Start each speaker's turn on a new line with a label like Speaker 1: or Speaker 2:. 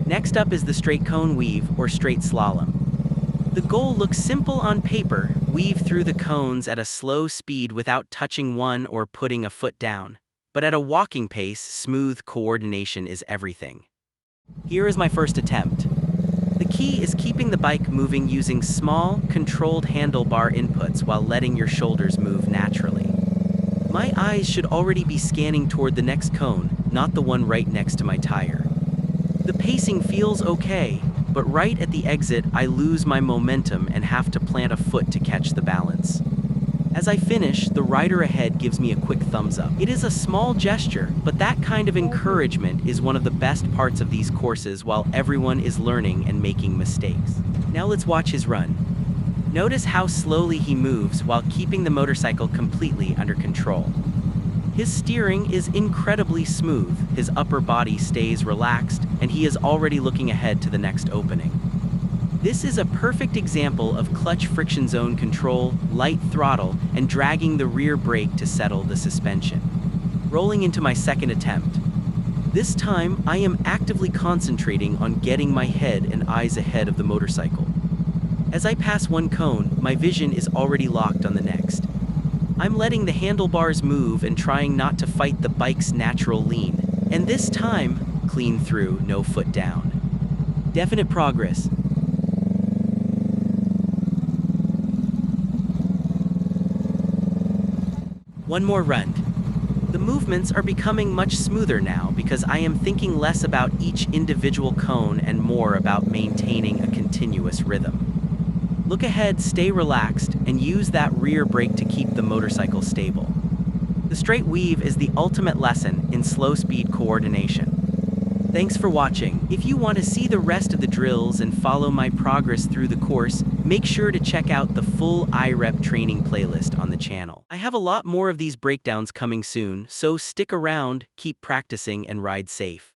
Speaker 1: Next up is the straight cone weave or straight slalom. The goal looks simple on paper: weave through the cones at a slow speed without touching one or putting a foot down. But at a walking pace, smooth coordination is everything. Here is my first attempt. The key is keeping the bike moving using small, controlled handlebar inputs while letting your shoulders move naturally. My eyes should already be scanning toward the next cone, not the one right next to my tire. The pacing feels okay, but right at the exit I lose my momentum and have to plant a foot to catch the balance. As I finish, the rider ahead gives me a quick thumbs up. It is a small gesture, but that kind of encouragement is one of the best parts of these courses while everyone is learning and making mistakes. Now let's watch his run. Notice how slowly he moves while keeping the motorcycle completely under control. His steering is incredibly smooth, his upper body stays relaxed, and he is already looking ahead to the next opening. This is a perfect example of clutch friction zone control, light throttle, and dragging the rear brake to settle the suspension. Rolling into my second attempt. This time, I am actively concentrating on getting my head and eyes ahead of the motorcycle. As I pass one cone, my vision is already locked on the next. I'm letting the handlebars move and trying not to fight the bike's natural lean. And this time, clean through, no foot down. Definite progress. One more run. The movements are becoming much smoother now because I am thinking less about each individual cone and more about maintaining a continuous rhythm. Look ahead, stay relaxed, and use that rear brake to keep the motorcycle stable. The straight weave is the ultimate lesson in slow-speed coordination. Thanks for watching. If you want to see the rest of the drills and follow my progress through the course, make sure to check out the full IREP training playlist on the channel. I have a lot more of these breakdowns coming soon, so stick around, keep practicing, and ride safe.